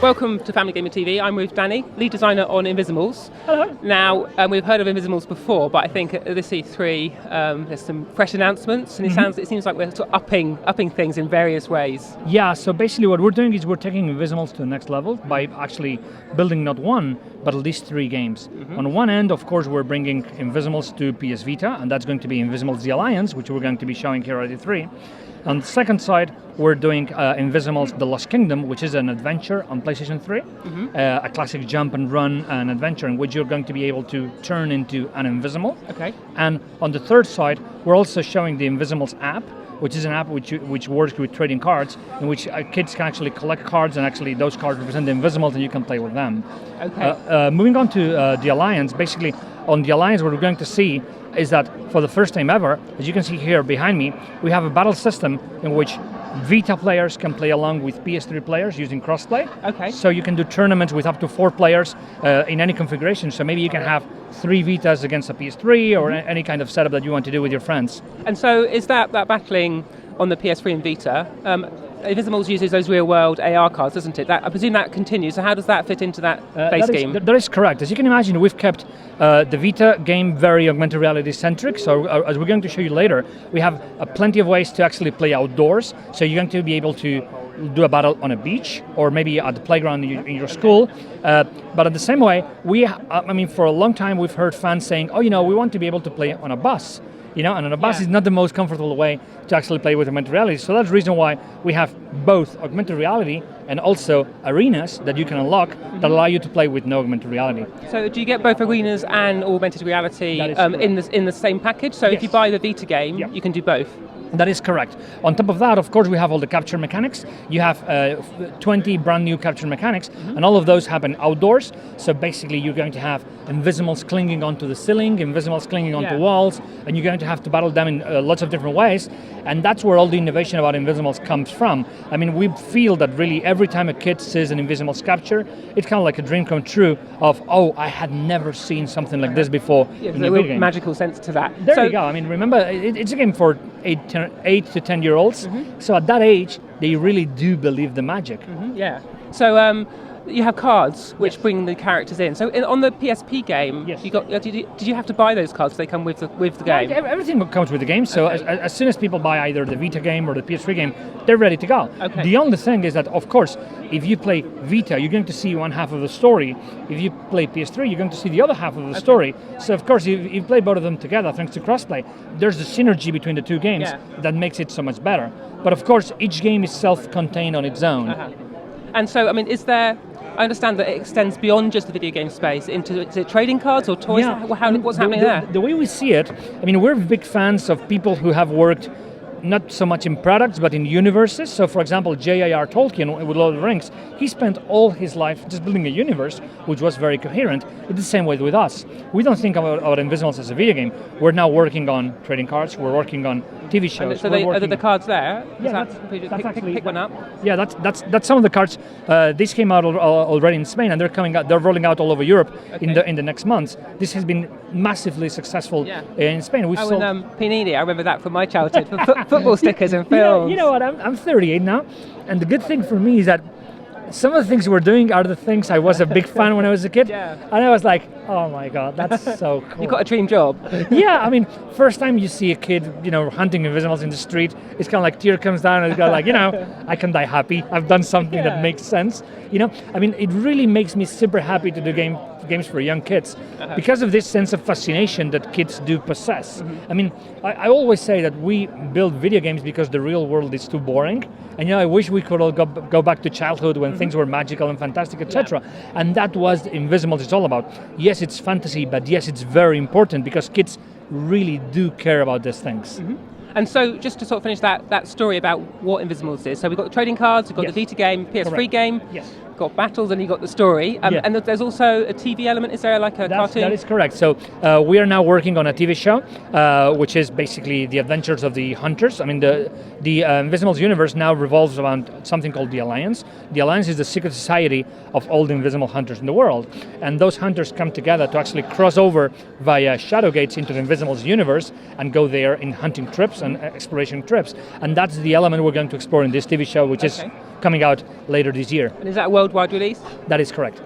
Welcome to Family Gamer TV. I'm with Danny, lead designer on Invizimals. Hello. Now, we've heard of Invizimals before, but I think at this E3 there's some fresh announcements, and it seems like we're sort of upping things in various ways. Yeah, so basically what we're doing is we're taking Invizimals to the next level by actually building not one, but at least 3 games. On one end, of course, we're bringing Invizimals to PS Vita, and that's going to be Invizimals The Alliance, which we're going to be showing here at E3. On the second side, we're doing Invizimals The Lost Kingdom, which is an adventure on PlayStation 3, a classic jump and run and adventure in which you're going to be able to turn into an Invisimal. Okay. And on the third side, we're also showing the Invizimals app, which is an app which works with trading cards, in which kids can actually collect cards, and actually those cards represent the Invizimals, and you can play with them. Okay. Moving on to the Alliance, basically on the Alliance what we're going to see is that for the first time ever, as you can see here behind me, we have a battle system in which Vita players can play along with PS3 players using crossplay. Okay. So you can do tournaments with up to 4 players in any configuration. So maybe you can have 3 Vitas against a PS3 or any kind of setup that you want to do with your friends. And so is that battling on the PS3 and Vita? Invizimals uses those real-world AR cards, doesn't it? I presume that continues. So how does that fit into that base game? That is correct. As you can imagine, we've kept the Vita game very augmented reality-centric. So as we're going to show you later, we have plenty of ways to actually play outdoors. So you're going to be able to do a battle on a beach or maybe at the playground in your school. But in the same way, for a long time we've heard fans saying, oh, we want to be able to play on a bus. And on a bus is not the most comfortable way to actually play with augmented reality. So that's the reason why we have both augmented reality and also arenas that you can unlock that allow you to play with no augmented reality. So do you get both arenas and augmented reality in the same package? So if you buy the Vita game, you can do both? That is correct. On top of that, of course, we have all the capture mechanics. You have 20 brand new capture mechanics, and all of those happen outdoors. So basically, you're going to have Invizimals clinging onto the ceiling, Invizimals clinging onto walls, and you're going to have to battle them in lots of different ways. And that's where all the innovation about Invizimals comes from. We feel that really every time a kid sees an Invizimals capture, it's kind of like a dream come true of, oh, I had never seen something like this before. Yeah, there's a real magical sense to that. There you go. Remember, it's a game for 8 to 10-year-olds. So at that age, they really do believe the magic. Yeah. So you have cards which bring the characters in. So on the PSP game, did you have to buy those cards? They come with the game. Everything comes with the game. So as soon as people buy either the Vita game or the PS3 game, they're ready to go. Okay. The only thing is that, of course, if you play Vita, you're going to see one half of the story. If you play PS3, you're going to see the other half of the story. So of course, if you play both of them together, thanks to crossplay, there's the synergy between the 2 games that makes it so much better. But of course, each game is self-contained on its own. And so, is there? I understand that it extends beyond just the video game space into trading cards or toys. Yeah. What's happening there? The way we see it, we're big fans of people who have worked not so much in products, but in universes. So, for example, J.R.R. Tolkien with Lord of the Rings, he spent all his life just building a universe, which was very coherent. It's the same way with us. We don't think about Invizimals as a video game. We're now working on trading cards. We're working on TV shows. So are the cards there? Yeah, pick one up. Yeah, that's some of the cards. These came out already in Spain, and they're coming out. They're rolling out all over Europe in the next months. This has been massively successful in Spain. We've sold Panini. I remember that from my childhood. Football stickers and films. You know what? I'm 38 now, and the good thing for me is that some of the things we're doing are the things I was a big fan when I was a kid. And I was like, oh my God, that's so cool. You got a dream job. Yeah, first time you see a kid, hunting Invizimals in the street, it's kind of like tear comes down and it's kind of like, I can die happy. I've done something that makes sense. It really makes me super happy to do games for young kids because of this sense of fascination that kids do possess. I always say that we build video games because the real world is too boring. And I wish we could all go back to childhood when things were magical and fantastic, etc. And that was Invizimals is all about. Yes, it's fantasy, but yes, it's very important because kids really do care about these things. And so, just to sort of finish that story about what Invizimals is, so we've got the trading cards, we've got the Vita game, PS3 game, got battles, and you've got the story. And there's also a TV element. Is there like a cartoon? That is correct. So we are now working on a TV show, which is basically the adventures of the hunters. The Invizimals universe now revolves around something called the Alliance. The Alliance is the secret society of all the invisible hunters in the world. And those hunters come together to actually cross over via shadow gates into the Invizimals universe and go there in hunting trips and exploration trips. And that's the element we're going to explore in this TV show, which is coming out later this year. And is that a worldwide release? That is correct.